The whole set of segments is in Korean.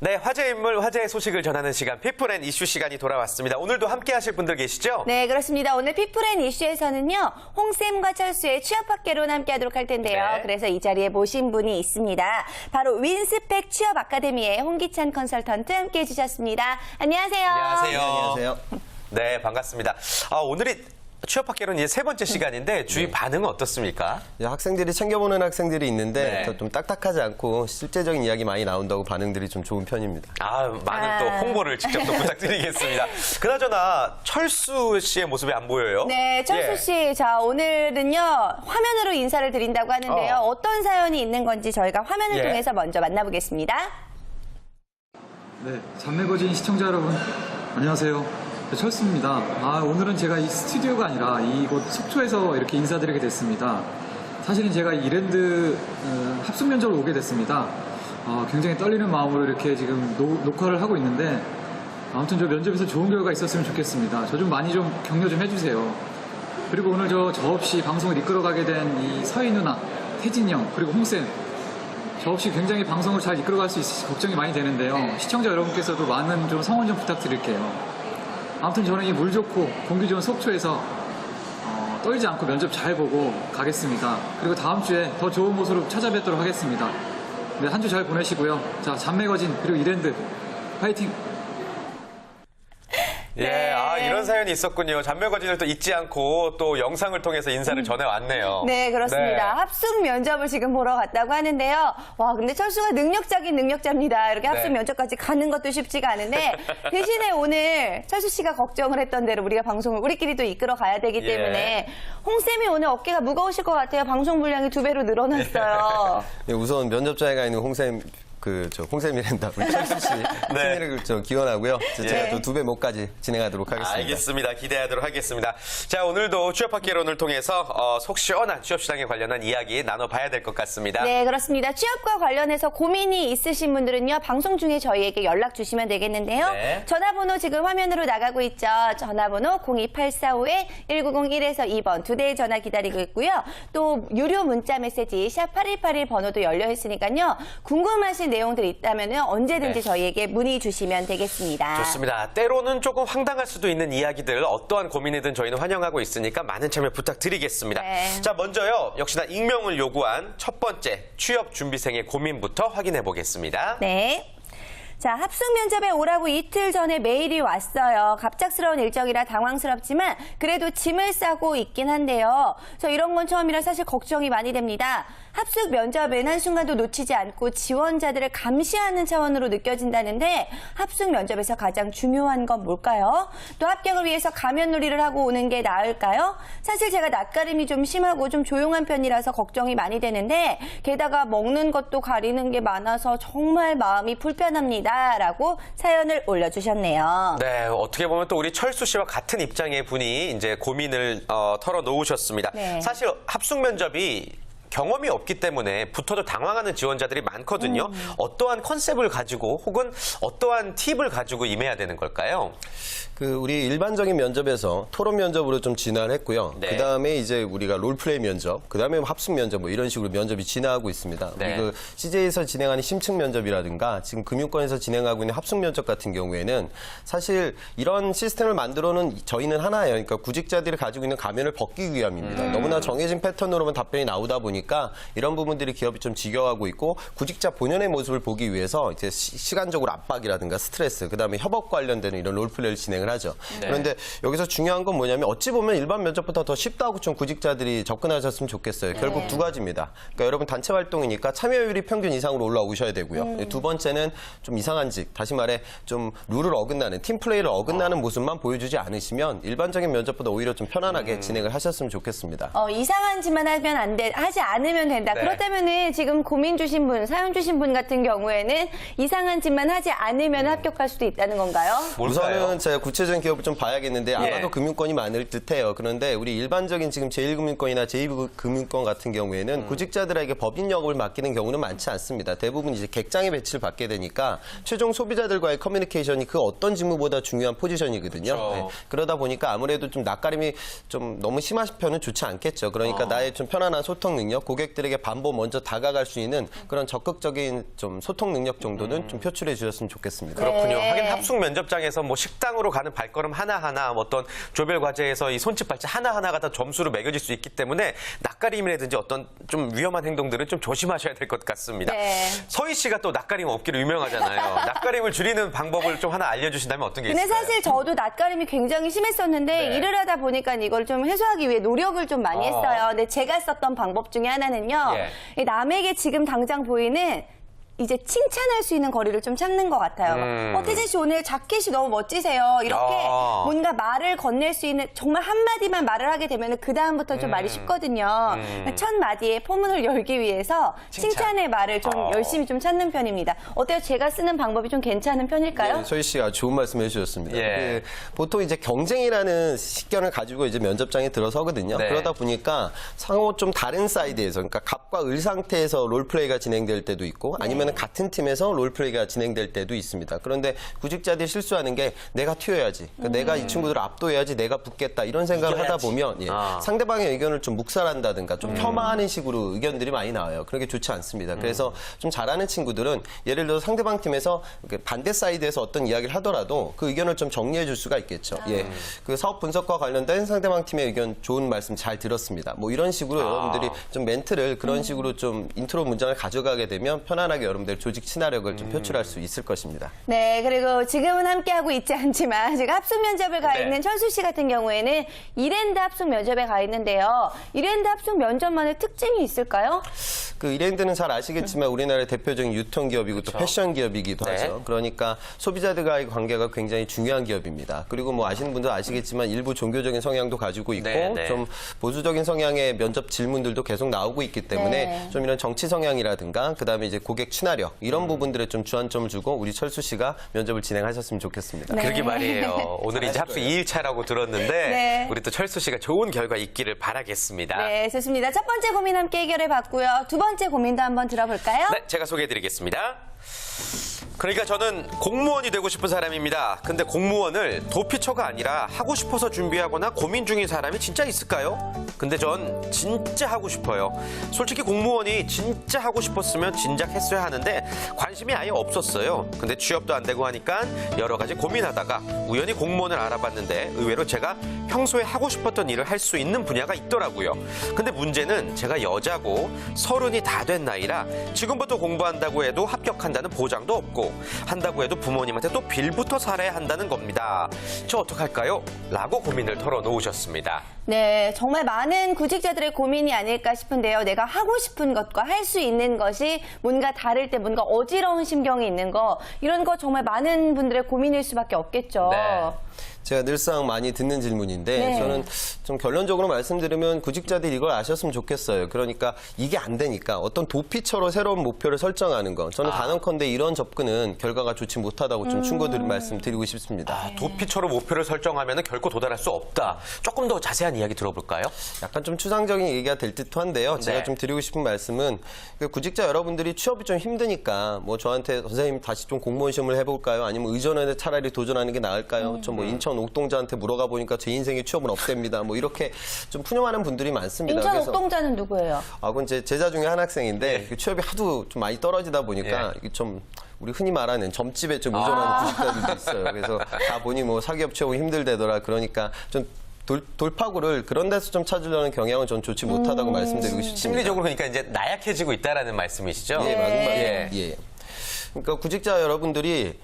네, 화제 인물, 화제의 소식을 전하는 시간, 피플앤 이슈 시간이 돌아왔습니다. 오늘도 함께 하실 분들 계시죠? 네, 그렇습니다. 오늘 피플앤 이슈에서는요, 홍쌤과 철수의 취업학개론 함께 하도록 할 텐데요. 네. 그래서 이 자리에 모신 분이 있습니다. 바로 윈스펙 취업 아카데미의 홍기찬 컨설턴트 함께 해주셨습니다. 안녕하세요. 안녕하세요. 네, 반갑습니다. 오늘이 취업학개론 이제 세 번째 시간인데 주위 반응은 어떻습니까? 학생들이 챙겨보는 학생들이 있는데 네. 좀 딱딱하지 않고 실제적인 이야기 많이 나온다고 반응들이 좀 좋은 편입니다. 많은 또 홍보를 직접 또 부탁드리겠습니다. 그나저나 철수 씨의 모습이 안 보여요? 네, 철수 씨. 자, 오늘은요, 화면으로 인사를 드린다고 하는데요. 어떤 사연이 있는 건지 저희가 화면을 통해서 먼저 만나보겠습니다. 네, 잔매거진 시청자 여러분, 안녕하세요. 철수입니다. 오늘은 제가 이 스튜디오가 아니라 이곳 속초에서 이렇게 인사드리게 됐습니다. 사실은 제가 이랜드 합숙 면접을 오게 됐습니다. 굉장히 떨리는 마음으로 이렇게 지금 녹화를 하고 있는데 아무튼 저 면접에서 좋은 결과가 있었으면 좋겠습니다. 저 좀 많이 좀 격려 좀 해주세요. 그리고 오늘 저 없이 방송을 이끌어가게 된 이 서희 누나, 태진이 형, 그리고 홍쌤, 저 없이 굉장히 방송을 잘 이끌어갈 수 있을지 걱정이 많이 되는데요. 시청자 여러분께서도 많은 좀 성원 좀 부탁드릴게요. 아무튼 저는 이 물 좋고 공기 좋은 속초에서 떨지 않고 면접 잘 보고 가겠습니다. 그리고 다음 주에 더 좋은 모습으로 찾아뵙도록 하겠습니다. 네, 한 주 잘 보내시고요. 자, 잔매거진 그리고 이랜드 파이팅! 예, 이런 사연이 있었군요. 잔매거진을 또 잊지 않고 또 영상을 통해서 인사를 전해왔네요. 네, 그렇습니다. 합숙 면접을 지금 보러 갔다고 하는데요. 와, 근데 철수가 능력자긴 능력자입니다. 이렇게 합숙 면접까지 가는 것도 쉽지가 않은데 대신에 오늘 철수 씨가 걱정을 했던 대로 우리가 방송을 우리끼리 또 이끌어 가야 되기 때문에 홍쌤이 오늘 어깨가 무거우실 것 같아요. 방송 분량이 2배로 늘어났어요. 네, 우선 면접자에 가 있는 홍쌤, 홍쌤이란다. 우리 철수 씨 승리를 좀 기원하고요. 제가 또 2배 목까지 진행하도록 하겠습니다. 알겠습니다. 기대하도록 하겠습니다. 자, 오늘도 취업학개론을 통해서 속 시원한 취업시장에 관련한 이야기 나눠봐야 될 것 같습니다. 네, 그렇습니다. 취업과 관련해서 고민이 있으신 분들은요, 방송 중에 저희에게 연락 주시면 되겠는데요. 전화번호 지금 화면으로 나가고 있죠. 전화번호 02845-1901에서 2번 2대의 전화 기다리고 있고요. 또 유료 문자 메시지 샵 8181 번호도 열려 있으니까요. 궁금하신 내용들이 있다면 언제든지 저희에게 문의 주시면 되겠습니다. 좋습니다. 때로는 조금 황당할 수도 있는 이야기들 어떠한 고민이든 저희는 환영하고 있으니까 많은 참여 부탁드리겠습니다. 자, 먼저요. 역시나 익명을 요구한 첫 번째 취업 준비생의 고민부터 확인해 보겠습니다. 네. 자, 합숙 면접에 오라고 이틀 전에 메일이 왔어요. 갑작스러운 일정이라 당황스럽지만 그래도 짐을 싸고 있긴 한데요. 저 이런 건 처음이라 사실 걱정이 많이 됩니다. 합숙 면접은 한순간도 놓치지 않고 지원자들을 감시하는 차원으로 느껴진다는데 합숙 면접에서 가장 중요한 건 뭘까요? 또 합격을 위해서 가면놀이를 하고 오는 게 나을까요? 사실 제가 낯가림이 좀 심하고 좀 조용한 편이라서 걱정이 많이 되는데 게다가 먹는 것도 가리는 게 많아서 정말 마음이 불편합니다. 라고 사연을 올려주셨네요. 네, 어떻게 보면 또 우리 철수 씨와 같은 입장의 분이 이제 고민을 털어놓으셨습니다. 사실 합숙 면접이 경험이 없기 때문에 붙어도 당황하는 지원자들이 많거든요. 어떠한 컨셉을 가지고 혹은 어떠한 팁을 가지고 임해야 되는 걸까요? 우리 일반적인 면접에서 토론 면접으로 좀 진화를 했고요. 그 다음에 이제 우리가 롤플레이 면접, 그 다음에 합숙 면접 이런 식으로 면접이 진화하고 있습니다. 우리 CJ에서 진행하는 심층 면접이라든가 지금 금융권에서 진행하고 있는 합숙 면접 같은 경우에는 사실 이런 시스템을 만들어는 저희는 하나예요. 그러니까 구직자들이 가지고 있는 가면을 벗기 위함입니다. 너무나 정해진 패턴으로만 답변이 나오다 보니까 이런 부분들이 기업이 좀 지겨워하고 있고 구직자 본연의 모습을 보기 위해서 이제 시간적으로 압박이라든가 스트레스, 그 다음에 협업 관련되는 이런 롤플레이를 진행을 하죠. 그런데 여기서 중요한 건 뭐냐면 어찌 보면 일반 면접보다 더 쉽다고 좀 구직자들이 접근하셨으면 좋겠어요. 결국 두 가지입니다. 그러니까 여러분 단체 활동이니까 참여율이 평균 이상으로 올라오셔야 되고요. 두 번째는 좀 이상한 다시 말해 좀 룰을 어긋나는 팀 플레이를 어긋나는 모습만 보여주지 않으시면 일반적인 면접보다 오히려 좀 편안하게 진행을 하셨으면 좋겠습니다. 이상한 짓만 하면 안 돼, 하지 않으면 된다. 그렇다면은 지금 고민 주신 분, 사연 주신 분 같은 경우에는 이상한 짓만 하지 않으면 합격할 수도 있다는 건가요? 우선은 제가 구체적인 기업을 좀 봐야겠는데 아마도 금융권이 많을 듯해요. 그런데 우리 일반적인 지금 제1금융권이나 제2금융권 같은 경우에는 구직자들에게 법인 영업을 맡기는 경우는 많지 않습니다. 대부분 이제 객장에 배치를 받게 되니까 최종 소비자들과의 커뮤니케이션이 그 어떤 직무보다 중요한 포지션이거든요. 그러다 보니까 아무래도 좀 낯가림이 좀 너무 심하신 편은 좋지 않겠죠. 그러니까 나의 좀 편안한 소통 능력, 고객들에게 반복 먼저 다가갈 수 있는 그런 적극적인 좀 소통 능력 정도는 좀 표출해 주셨으면 좋겠습니다. 그렇군요. 네. 하긴 합숙 면접장에서 뭐 식당으로 가는 발걸음 하나하나, 뭐 어떤 조별 과제에서 이 손짓 발짓 하나하나가 다 점수로 매겨질 수 있기 때문에 낯가림이라든지 어떤 좀 위험한 행동들은 좀 조심하셔야 될 것 같습니다. 네. 서희 씨가 또 낯가림 없기로 유명하잖아요. 낯가림을 줄이는 방법을 좀 하나 알려주신다면 어떤 게 근데 있을까요? 사실 저도 낯가림이 굉장히 심했었는데 네. 일을 하다 보니까 이걸 좀 해소하기 위해 노력을 좀 많이 했어요. 근데 제가 썼던 방법 중에 하나는요. 이 남에게 지금 당장 보이는 이제 칭찬할 수 있는 거리를 좀 찾는 것 같아요. 태진 씨 오늘 자켓이 너무 멋지세요. 이렇게 야. 뭔가 말을 건넬 수 있는 정말 한마디만 말을 하게 되면 그 다음부터 좀 말이 쉽거든요. 첫 마디에 포문을 열기 위해서 칭찬의 말을 좀 열심히 좀 찾는 편입니다. 어때요? 제가 쓰는 방법이 좀 괜찮은 편일까요? 네, 소희 씨가 좋은 말씀 해주셨습니다. 예. 보통 이제 경쟁이라는 식견을 가지고 이제 면접장에 들어서거든요. 네. 그러다 보니까 상호 좀 다른 사이드에서, 그러니까 갑과 을 상태에서 롤플레이가 진행될 때도 있고, 아니면 같은 팀에서 롤플레이가 진행될 때도 있습니다. 그런데 구직자들이 실수하는 게 내가 튀어야지, 그러니까 내가 이 친구들을 압도해야지, 내가 붙겠다 이런 생각을 하다 보면 상대방의 의견을 좀 묵살한다든가 좀 폄하하는 식으로 의견들이 많이 나와요. 그런 게 좋지 않습니다. 그래서 좀 잘하는 친구들은 예를 들어 상대방 팀에서 반대 사이드에서 어떤 이야기를 하더라도 그 의견을 좀 정리해 줄 수가 있겠죠. 그 사업 분석과 관련된 상대방 팀의 의견 좋은 말씀 잘 들었습니다. 뭐 이런 식으로 여러분들이 좀 멘트를 그런 식으로 좀 인트로 문장을 가져가게 되면 편안하게 여러분들 조직 친화력을 좀 표출할 수 있을 것입니다. 네, 그리고 지금은 함께하고 있지 않지만 지금 합숙 면접을 가 네. 있는 철수 씨 같은 경우에는 이랜드 합숙 면접에 가 있는데요. 이랜드 합숙 면접만의 특징이 있을까요? 그 이랜드는 잘 아시겠지만 우리나라의 대표적인 유통기업이고 또 패션 기업이기도 네. 하죠. 그러니까 소비자들과의 관계가 굉장히 중요한 기업입니다. 그리고 뭐 아시는 분들 아시겠지만 일부 종교적인 성향도 가지고 있고 네, 네. 좀 보수적인 성향의 면접 질문들도 계속 나오고 있기 때문에 네. 좀 이런 정치 성향이라든가 그다음에 이제 고객 친화력 이런 부분들에 좀 주안점을 주고 우리 철수 씨가 면접을 진행하셨으면 좋겠습니다. 네. 그러게 말이에요. 오늘 이제 합숙 2일차라고 들었는데 네. 우리 또 철수 씨가 좋은 결과 있기를 바라겠습니다. 네, 좋습니다. 첫 번째 고민 함께 해결해 봤고요. 두 번째 고민도 한번 들어볼까요? 네, 제가 소개해드리겠습니다. 그러니까 저는 공무원이 되고 싶은 사람입니다. 근데 공무원을 도피처가 아니라 하고 싶어서 준비하거나 고민 중인 사람이 진짜 있을까요? 근데 전 진짜 하고 싶어요. 솔직히 공무원이 진짜 하고 싶었으면 진작 했어야 하는데 관심이 아예 없었어요. 근데 취업도 안 되고 하니까 여러 가지 고민하다가 우연히 공무원을 알아봤는데 의외로 제가 평소에 하고 싶었던 일을 할 수 있는 분야가 있더라고요. 근데 문제는 제가 여자고 30이 다 된 나이라 지금부터 공부한다고 해도 합격한다는 보장도 없고 한다고 해도 부모님한테 또 빌부터 살아야 한다는 겁니다. 저 어떡할까요? 라고 고민을 털어놓으셨습니다. 네, 정말 많은 구직자들의 고민이 아닐까 싶은데요. 내가 하고 싶은 것과 할 수 있는 것이 뭔가 다를 때 뭔가 어지러운 심경이 있는 거, 이런 거 정말 많은 분들의 고민일 수밖에 없겠죠. 네. 제가 늘상 많이 듣는 질문인데 네. 저는 좀 결론적으로 말씀드리면 구직자들이 이걸 아셨으면 좋겠어요. 그러니까 이게 안 되니까 어떤 도피처로 새로운 목표를 설정하는 거. 저는 단언컨대 이런 접근은 결과가 좋지 못하다고 좀 충고드릴 말씀드리고 싶습니다. 도피처로 목표를 설정하면 결코 도달할 수 없다. 조금 더 자세한 이야기 들어볼까요? 약간 좀 추상적인 얘기가 될 듯도 한데요. 제가 네. 좀 드리고 싶은 말씀은 그 구직자 여러분들이 취업이 좀 힘드니까 뭐 저한테 선생님 다시 좀 공무원 시험을 해볼까요? 아니면 의전에 차라리 도전하는 게 나을까요? 좀 뭐 인천 옥동자한테 물어가 보니까 제 인생의 취업은 없답니다. 뭐 이렇게 좀 푸념하는 분들이 많습니다. 인천 그래서 옥동자는 누구예요? 그건 제 제자 중에 한 학생인데 그 취업이 하도 좀 많이 떨어지다 보니까 이게 좀 우리 흔히 말하는 점집에 좀 의존하는 구직자들도 있어요. 그래서 다 보니 뭐 사기업 취업은 힘들대더라. 그러니까 좀 돌파구를 그런 데서 좀 찾으려는 경향은 전 좋지 못하다고 말씀드리고 싶습니다. 심리적으로 그러니까 이제 나약해지고 있다라는 말씀이시죠? 예, 네. 맞습니다. 예. 그러니까 구직자 여러분들이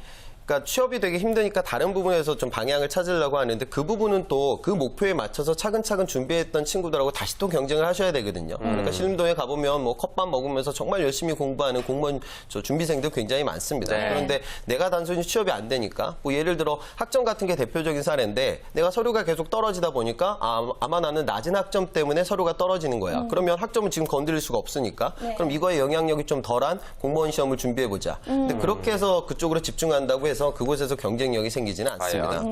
그러니까 취업이 되게 힘드니까 다른 부분에서 좀 방향을 찾으려고 하는데 그 부분은 또 그 목표에 맞춰서 차근차근 준비했던 친구들하고 다시 또 경쟁을 하셔야 되거든요. 그러니까 신림동에 가보면 뭐 컵밥 먹으면서 정말 열심히 공부하는 공무원 준비생들 굉장히 많습니다. 네. 그런데 내가 단순히 취업이 안 되니까 뭐 예를 들어 학점 같은 게 대표적인 사례인데 내가 서류가 계속 떨어지다 보니까 아마 나는 낮은 학점 때문에 서류가 떨어지는 거야. 그러면 학점은 지금 건드릴 수가 없으니까 그럼 이거에 영향력이 좀 덜한 공무원 시험을 준비해보자. 근데 그렇게 해서 그쪽으로 집중한다고 해서 해서 그곳에서 경쟁력이 생기지는 않습니다.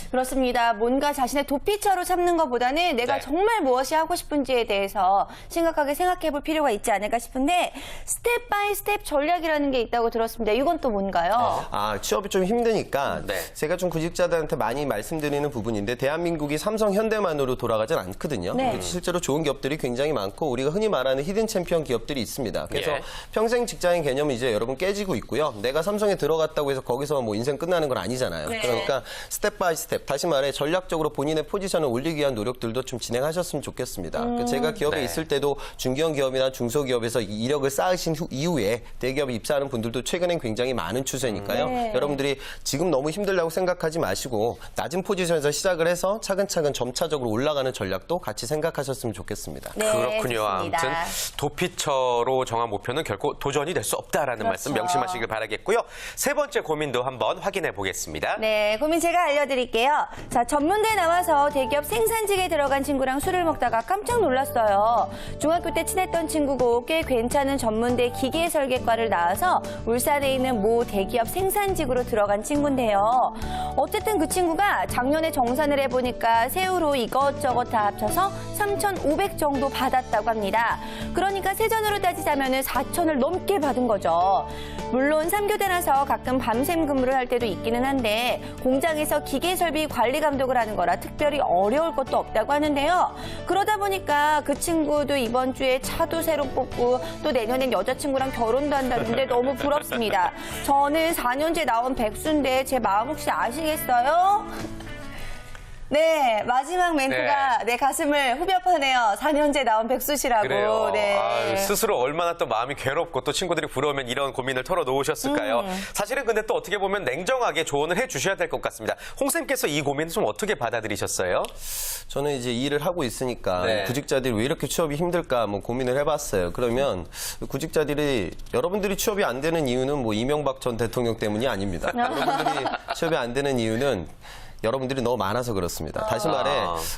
그렇습니다. 뭔가 자신의 도피처로 삼는 것보다는 내가 네. 정말 무엇이 하고 싶은지에 대해서 심각하게 생각해 볼 필요가 있지 않을까 싶은데 스텝 바이 스텝 전략이라는 게 있다고 들었습니다. 이건 또 뭔가요? 취업이 좀 힘드니까 네. 제가 좀 구직자들한테 많이 말씀드리는 부분인데 대한민국이 삼성, 현대만으로 돌아가진 않거든요. 네. 실제로 좋은 기업들이 굉장히 많고 우리가 흔히 말하는 히든 챔피언 기업들이 있습니다. 그래서 예. 평생 직장인 개념이 이제 여러분 깨지고 있고요. 내가 삼성에 들어갔다고 해서 거기서 뭐 인생 끝나는 건 아니잖아요. 네. 그러니까 스텝 바이 스텝, 다시 말해 전략적으로 본인의 포지션을 올리기 위한 노력들도 좀 진행하셨으면 좋겠습니다. 제가 기업에 네. 있을 때도 중견 기업이나 중소기업에서 이력을 쌓으신 이후에 대기업에 입사하는 분들도 최근엔 굉장히 많은 추세니까요. 네. 여러분들이 지금 너무 힘들다고 생각하지 마시고 낮은 포지션에서 시작을 해서 차근차근 점차적으로 올라가는 전략도 같이 생각하셨으면 좋겠습니다. 네, 그렇군요. 좋습니다. 아무튼 도피처로 정한 목표는 결코 도전이 될 수 없다라는 그렇죠. 말씀 명심하시길 바라겠고요. 세 번째 고민도 한번 확인해 보겠습니다. 네, 고민 제가 알려드릴게요. 자, 전문대 나와서 대기업 생산직에 들어간 친구랑 술을 먹다가 깜짝 놀랐어요. 중학교 때 친했던 친구고 꽤 괜찮은 전문대 기계설계과를 나와서 울산에 있는 모 대기업 생산직으로 들어간 친구인데요. 어쨌든 그 친구가 작년에 정산을 해보니까 세후로 이것저것 다 합쳐서 3,500 정도 받았다고 합니다. 그러니까 세전으로 따지자면 4,000을 넘게 받은 거죠. 물론 3교대라서 가끔 밤샘 근무를 할 때도 있기는 한데 공장에서 기계설비 관리 감독을 하는 거라 특별히 어려울 것도 없다고 하는데요. 그러다 보니까 그 친구도 이번 주에 차도 새로 뽑고 또 내년엔 여자친구랑 결혼도 한다는데 너무 부럽습니다. 저는 4년째 나온 백수인데 제 마음 혹시 아시겠어요? 네, 마지막 멘트가 내 가슴을 후벼파네요. 4년째 나온 백수시라고. 그래요. 네. 아유, 스스로 얼마나 또 마음이 괴롭고 또 친구들이 부러우면 이런 고민을 털어놓으셨을까요? 사실은 근데 또 어떻게 보면 냉정하게 조언을 해주셔야 될 것 같습니다. 홍쌤께서 이 고민을 좀 어떻게 받아들이셨어요? 저는 이제 일을 하고 있으니까 네. 구직자들이 왜 이렇게 취업이 힘들까 뭐 고민을 해봤어요. 그러면 구직자들이 여러분들이 취업이 안 되는 이유는 뭐 이명박 전 대통령 때문이 아닙니다. 여러분들이 취업이 안 되는 이유는 여러분들이 너무 많아서 그렇습니다. 다시 말해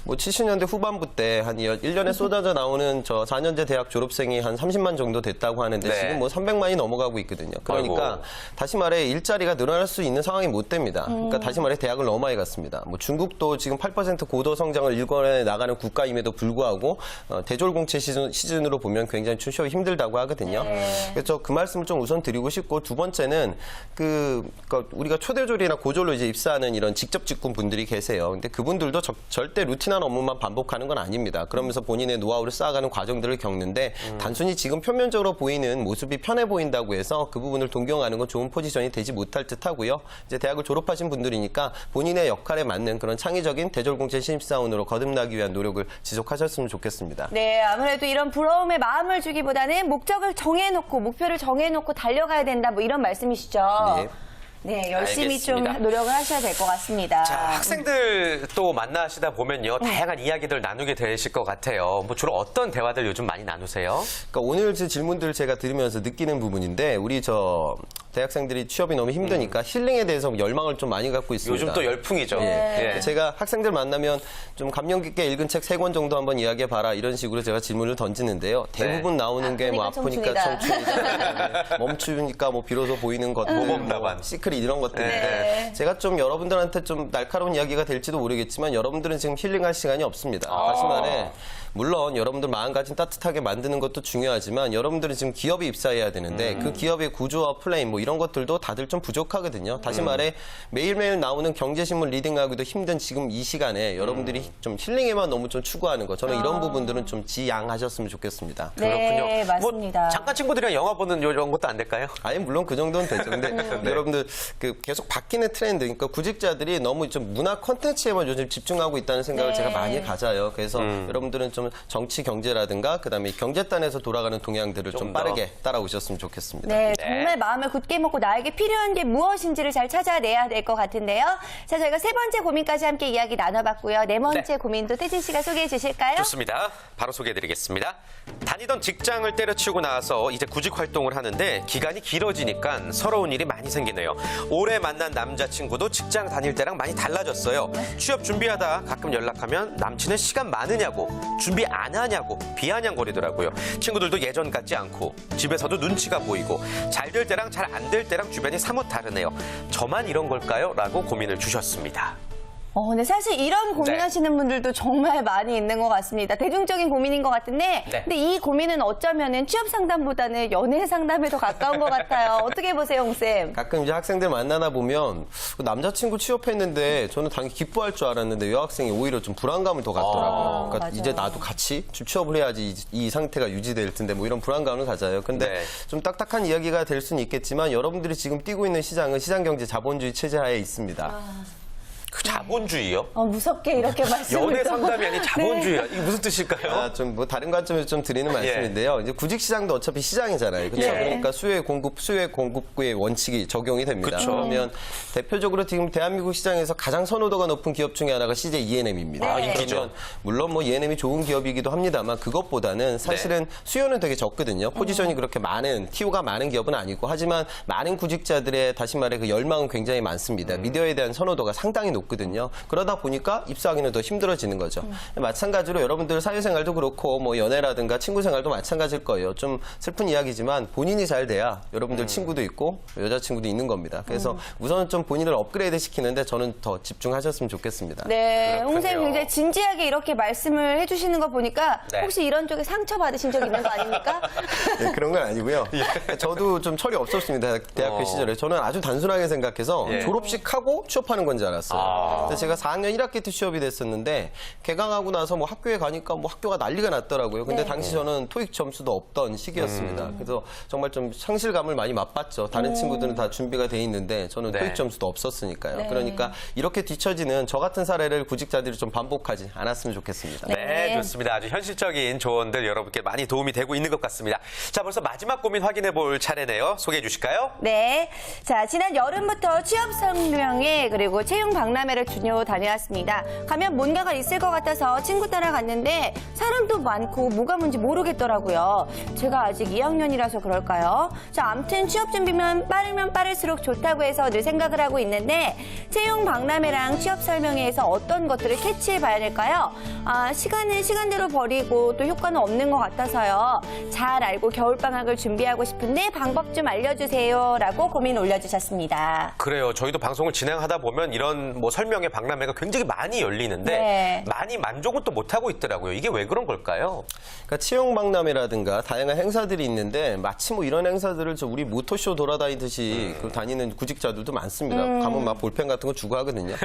뭐 70년대 후반부 때 한 1년에 쏟아져 나오는 저 4년제 대학 졸업생이 한 30만 정도 됐다고 하는데 네. 지금 뭐 300만이 넘어가고 있거든요. 그러니까 아이고. 다시 말해 일자리가 늘어날 수 있는 상황이 못 됩니다. 그러니까 다시 말해 대학을 너무 많이 갔습니다. 뭐 중국도 지금 8% 고도 성장을 일궈내 나가는 국가임에도 불구하고 대졸공채 시즌으로 보면 굉장히 취업이 힘들다고 하거든요. 그래서 그 말씀을 좀 우선 드리고 싶고 두 번째는 그러니까 우리가 초대졸이나 고졸로 이제 입사하는 이런 직접 직군 분들이 계세요. 근데 그분들도 절대 루틴한 업무만 반복하는 건 아닙니다. 그러면서 본인의 노하우를 쌓아가는 과정들을 겪는데 단순히 지금 표면적으로 보이는 모습이 편해 보인다고 해서 그 부분을 동경하는 건 좋은 포지션이 되지 못할 듯 하고요. 이제 대학을 졸업하신 분들이니까 본인의 역할에 맞는 그런 창의적인 대졸공채 신입사원으로 거듭나기 위한 노력을 지속하셨으면 좋겠습니다. 네, 아무래도 이런 부러움에 마음을 주기보다는 목적을 정해놓고 목표를 정해놓고 달려가야 된다 뭐 이런 말씀이시죠? 네. 네, 열심히 알겠습니다. 좀 노력을 하셔야 될 것 같습니다. 자, 학생들 또 만나시다 보면요. 다양한 이야기들 나누게 되실 것 같아요. 뭐 주로 어떤 대화들 요즘 많이 나누세요? 그러니까 오늘 질문들을 제가 들으면서 느끼는 부분인데 우리 저 대학생들이 취업이 너무 힘드니까 힐링에 대해서 열망을 좀 많이 갖고 있습니다. 요즘 또 열풍이죠. 예. 예. 제가 학생들 만나면 좀 감명 깊게 읽은 책 3권 정도 한번 이야기해봐라 이런 식으로 제가 질문을 던지는데요. 대부분 나오는 게 뭐 아프니까 아프니까 청춘이다. 청춘이다. 멈추니까 뭐 비로소 보이는 것들, 모범답안. 시크릿 이런 것들인데 네. 제가 좀 여러분들한테 좀 날카로운 이야기가 될지도 모르겠지만 여러분들은 지금 힐링할 시간이 없습니다. 다시 말해 물론 여러분들 마음가짐 따뜻하게 만드는 것도 중요하지만 여러분들은 지금 기업에 입사해야 되는데 그 기업의 구조와 플레인 뭐 이런 것들도 다들 좀 부족하거든요. 다시 말해 매일매일 나오는 경제신문 리딩하기도 힘든 지금 이 시간에 여러분들이 좀 힐링에만 너무 좀 추구하는 거 저는 이런 부분들은 좀 지양하셨으면 좋겠습니다. 네, 맞습니다. 뭐 잠깐 친구들이랑 영화 보는 이런 것도 안 될까요? 아니 물론 그 정도는 되죠. 근데 네. 여러분들 그 계속 바뀌는 트렌드, 그러니까 구직자들이 너무 좀 문화 콘텐츠에만 요즘 집중하고 있다는 생각을 네. 제가 많이 가져요. 그래서 여러분들은 좀 정치 경제라든가 그다음에 경제단에서 돌아가는 동향들을 좀 더. 빠르게 따라오셨으면 좋겠습니다. 네, 정말 마음을 굳게 먹고 나에게 필요한 게 무엇인지를 잘 찾아내야 될 것 같은데요. 자, 저희가 세 번째 고민까지 함께 이야기 나눠봤고요. 네 번째 고민도 태진 씨가 소개해 주실까요? 좋습니다. 바로 소개해드리겠습니다. 다니던 직장을 때려치우고 나서 이제 구직 활동을 하는데 기간이 길어지니까 서러운 일이 많이 생기네요. 올해 만난 남자친구도 직장 다닐 때랑 많이 달라졌어요. 취업 준비하다 가끔 연락하면 남친은 시간 많으냐고 준비 안 하냐고 비아냥거리더라고요. 친구들도 예전 같지 않고 집에서도 눈치가 보이고 잘 될 때랑 잘 안 될 때랑 주변이 사뭇 다르네요. 저만 이런 걸까요? 라고 고민을 주셨습니다. 근데 사실 이런 고민하시는 분들도 정말 많이 있는 것 같습니다. 대중적인 고민인 것 같은데, 근데 이 고민은 어쩌면은 취업 상담보다는 연애 상담에 더 가까운 것 같아요. 어떻게 보세요, 홍쌤? 가끔 이제 학생들 만나다 보면 남자친구 취업했는데 저는 당연히 기뻐할 줄 알았는데 여학생이 오히려 좀 불안감을 더 갖더라고요. 그러니까 맞아요. 이제 나도 같이 좀 취업을 해야지 이 상태가 유지될 텐데 뭐 이런 불안감을 가져요. 근데 좀 딱딱한 이야기가 될 수는 있겠지만 여러분들이 지금 뛰고 있는 시장은 시장경제 자본주의 체제하에 있습니다. 그 자본주의요? 무섭게 이렇게 말씀을 연애 또. 상담이 아닌 자본주의야. 이게 무슨 뜻일까요? 좀 뭐 다른 관점에서 좀 드리는 말씀인데요. 이제 구직 시장도 어차피 시장이잖아요. 그렇죠? 그러니까 수요 공급의 원칙이 적용이 됩니다. 그러면 대표적으로 지금 대한민국 시장에서 가장 선호도가 높은 기업 중에 하나가 CJ ENM입니다. 인기죠. 물론 뭐 ENM이 좋은 기업이기도 합니다만 그것보다는 사실은 수요는 되게 적거든요. 포지션이 그렇게 많은 TO가 많은 기업은 아니고 하지만 많은 구직자들의 다시 말해 그 열망은 굉장히 많습니다. 미디어에 대한 선호도가 상당히 높거든요. 그러다 보니까 입사하기는 더 힘들어지는 거죠. 마찬가지로 여러분들 사회생활도 그렇고 뭐 연애라든가 친구생활도 마찬가지일 거예요. 좀 슬픈 이야기지만 본인이 잘 돼야 여러분들 친구도 있고 여자친구도 있는 겁니다. 그래서 우선은 좀 본인을 업그레이드 시키는데 저는 더 집중하셨으면 좋겠습니다. 네, 그렇군요. 홍쌤 굉장히 진지하게 이렇게 말씀을 해주시는 거 보니까 혹시 이런 쪽에 상처 받으신 적 있는 거 아닙니까? 네, 그런 건 아니고요. 저도 좀 철이 없었습니다. 대학교 시절에. 저는 아주 단순하게 생각해서 졸업식하고 취업하는 건 줄 알았어요. 그래서 제가 4학년 1학기 때 취업이 됐었는데 개강하고 나서 뭐 학교에 가니까 뭐 학교가 난리가 났더라고요. 근데 당시 저는 토익 점수도 없던 시기였습니다. 그래서 정말 좀 상실감을 많이 맛봤죠. 다른 친구들은 다 준비가 돼 있는데 저는 토익 점수도 없었으니까요. 그러니까 이렇게 뒤처지는 저 같은 사례를 구직자들이 좀 반복하지 않았으면 좋겠습니다. 네, 좋습니다. 아주 현실적인 조언들 여러분께 많이 도움이 되고 있는 것 같습니다. 자, 벌써 마지막 고민 확인해 볼 차례네요. 소개해 주실까요? 네. 자, 지난 여름부터 취업 설명회 그리고 채용 박람회를 다녀왔습니다. 가면 뭔가가 있을 것 같아서 친구 따라 갔는데 사람도 많고 뭐가 뭔지 모르겠더라고요. 제가 아직 2학년이라서 그럴까요? 자, 암튼 취업 준비면 빠르면 빠를수록 좋다고 해서 늘 생각을 하고 있는데 채용 박람회랑 취업 설명회에서 어떤 것들을 캐치해 봐야 될까요? 시간은 시간대로 버리고 또 효과는 없는 것 같아서요. 잘 알고 겨울방학을 준비하고 싶은데 방법 좀 알려주세요. 라고 고민 올려주셨습니다. 그래요. 저희도 방송을 진행하다 보면 이런 뭐 설명회 박람회가 굉장히 많이 열리는데 많이 만족은 또 못하고 있더라고요. 이게 왜 그런 걸까요? 그러니까 채용 박람회라든가 다양한 행사들이 있는데 마치 뭐 이런 행사들을 우리 모터쇼 돌아다니듯이 다니는 구직자들도 많습니다. 가면 막 볼펜 같은 거 주고 하거든요.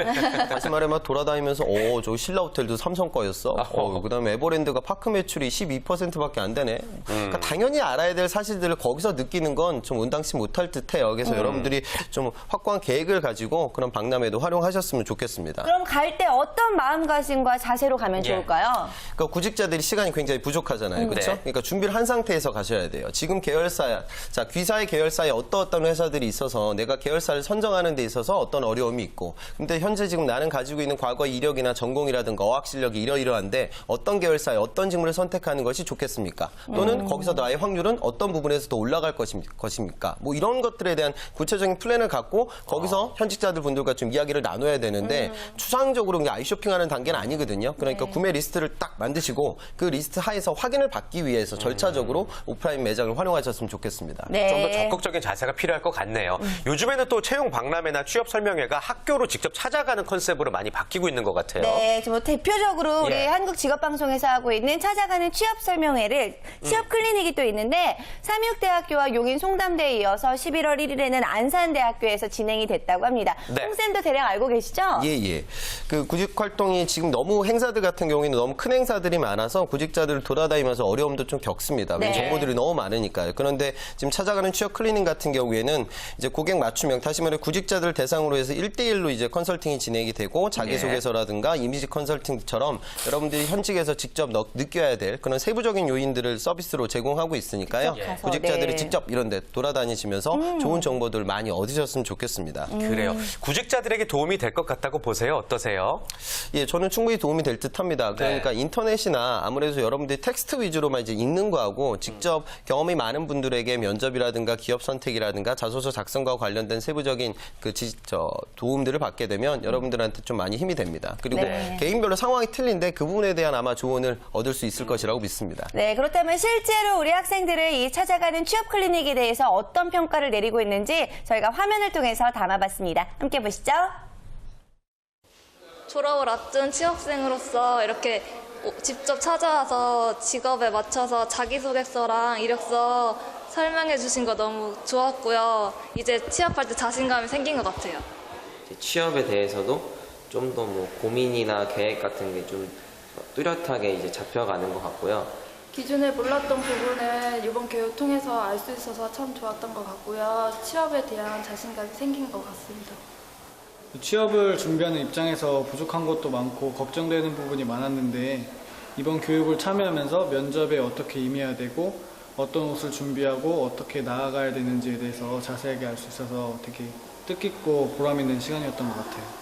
다시 말해 막 돌아다니면서 저 신라 호텔도 삼성 거였어. 그다음에 에버랜드가 파크 매출이 12%밖에 안 되네. 그러니까 당연히 알아야 될 사실들을 거기서 느끼는 건 좀 온당치 못할 듯해요. 그래서 여러분들이 좀 확고한 계획을 가지고 그런 박람회도 활용하셨으면 좋겠습니다. 그럼 갈 때 어떤 마음가짐과 자세로 가면 좋을까요? 그러니까 구직자들이 시간이 굉장히 부족하잖아요. 그렇죠? 그러니까 준비를 한 상태에서 가셔야 돼요. 지금 계열사, 자, 귀사의 계열사에 어떤 회사들이 있어서 내가 계열사를 선정하는 데 있어서 어떤 어려움이 있고 근데 현재 지금 나는 가지고 있는 과거 이력이나 전공이라든가 어학 실력이 이러이러한데 어떤 계열사에 어떤 직무를 선택하는 것이 좋겠습니까? 또는 거기서 나의 확률은 어떤 부분에서 더 올라갈 것입니까? 뭐 이런 것들에 대한 구체적인 플랜을 갖고 거기서 현직자들 분들과 좀 이야기를 나눠야 되는데 추상적으로 아이쇼핑하는 단계는 아니거든요. 그러니까 구매 리스트를 딱 만드시고 그 리스트 하에서 확인을 받기 위해서 절차적으로 오프라인 매장을 활용하셨으면 좋겠습니다. 좀 더 적극적인 자세가 필요할 것 같네요. 요즘에는 또 채용 박람회나 취업 설명회가 학교로 직접 찾아가는 컨셉으로 많이 바뀌고 있는 것 같아요. 네, 지금 대표적으로 우리 한국직업방송에서 하고 있는 찾아가는 취업 설명회를 취업 클리닉이 또 있는데 삼육대학교와 용인 송담대에 이어서 11월 1일에는 안산대학교에서 진행이 됐다고 합니다. 홍쌤도 대략 알고 계시죠? 예. 그 구직 활동이 지금 너무 행사들 같은 경우에는 너무 큰 행사들이 많아서 구직자들 돌아다니면서 어려움도 좀 겪습니다. 정보들이 너무 많으니까요. 그런데 지금 찾아가는 취업 클리닝 같은 경우에는 이제 고객 맞춤형, 다시 말해 구직자들 대상으로 해서 1대1로 이제 컨설팅이 진행이 되고 자기소개서라든가 이미지 컨설팅처럼 여러분들이 현직에서 직접 느껴야 될 그런 세부적인 요인들을 서비스로 제공하고 있으니까요. 구직자들이 직접 이런 데 돌아다니시면서 좋은 정보들 많이 얻으셨으면 좋겠습니다. 그래요. 구직자들에게 도움이 될 것 것 같다고 보세요? 어떠세요? 예, 저는 충분히 도움이 될 듯합니다. 그러니까 인터넷이나 아무래도 여러분들이 텍스트 위주로만 이제 읽는 거하고 직접 경험이 많은 분들에게 면접이라든가 기업 선택이라든가 자소서 작성과 관련된 세부적인 도움들을 받게 되면 여러분들한테 좀 많이 힘이 됩니다. 그리고 개인별로 상황이 틀린데 그 부분에 대한 아마 조언을 얻을 수 있을 것이라고 믿습니다. 네, 그렇다면 실제로 우리 학생들을 이 찾아가는 취업 클리닉에 대해서 어떤 평가를 내리고 있는지 저희가 화면을 통해서 담아봤습니다. 함께 보시죠. 졸업을 앞둔 취업생으로서 이렇게 직접 찾아와서 직업에 맞춰서 자기소개서랑 이력서 설명해 주신 거 너무 좋았고요. 이제 취업할 때 자신감이 생긴 것 같아요. 취업에 대해서도 좀 더 뭐 고민이나 계획 같은 게 좀 뚜렷하게 이제 잡혀가는 것 같고요. 기존에 몰랐던 부분을 이번 교육 통해서 알 수 있어서 참 좋았던 것 같고요. 취업에 대한 자신감이 생긴 것 같습니다. 취업을 준비하는 입장에서 부족한 것도 많고 걱정되는 부분이 많았는데 이번 교육을 참여하면서 면접에 어떻게 임해야 되고 어떤 옷을 준비하고 어떻게 나아가야 되는지에 대해서 자세하게 알 수 있어서 되게 뜻깊고 보람 있는 시간이었던 것 같아요.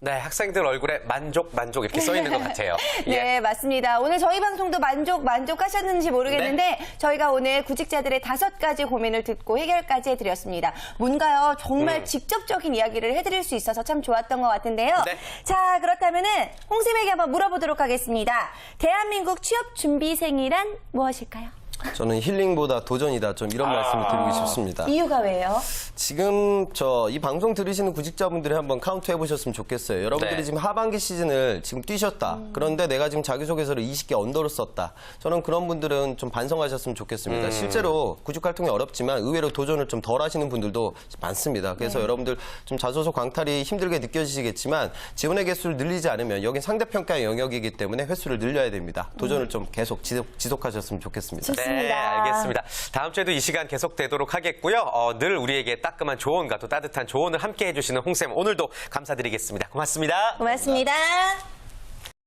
네, 학생들 얼굴에 만족 이렇게 써 있는 것 같아요. 네, 맞습니다. 오늘 저희 방송도 만족하셨는지 모르겠는데 저희가 오늘 구직자들의 5가지 고민을 듣고 해결까지 해드렸습니다. 뭔가요? 정말 직접적인 이야기를 해드릴 수 있어서 참 좋았던 것 같은데요. 네. 자, 그렇다면은 홍쌤에게 한번 물어보도록 하겠습니다. 대한민국 취업 준비생이란 무엇일까요? 저는 힐링보다 도전이다. 좀 이런 말씀을 드리고 싶습니다. 이유가 왜요? 지금 이 방송 들으시는 구직자분들이 한번 카운트 해보셨으면 좋겠어요. 여러분들이 지금 하반기 시즌을 지금 뛰셨다. 그런데 내가 지금 자기소개서를 20개 언더로 썼다. 저는 그런 분들은 좀 반성하셨으면 좋겠습니다. 실제로 구직 활동이 어렵지만 의외로 도전을 좀 덜 하시는 분들도 많습니다. 그래서 여러분들 좀 자소서 광탈이 힘들게 느껴지시겠지만 지원의 개수를 늘리지 않으면 여긴 상대평가의 영역이기 때문에 횟수를 늘려야 됩니다. 도전을 좀 계속 지속하셨으면 좋겠습니다. 좋습니다. 네, 알겠습니다. 다음 주에도 이 시간 계속되도록 하겠고요. 늘 우리에게 따끔한 조언과 또 따뜻한 조언을 함께 해주시는 홍쌤 오늘도 감사드리겠습니다. 고맙습니다. 고맙습니다.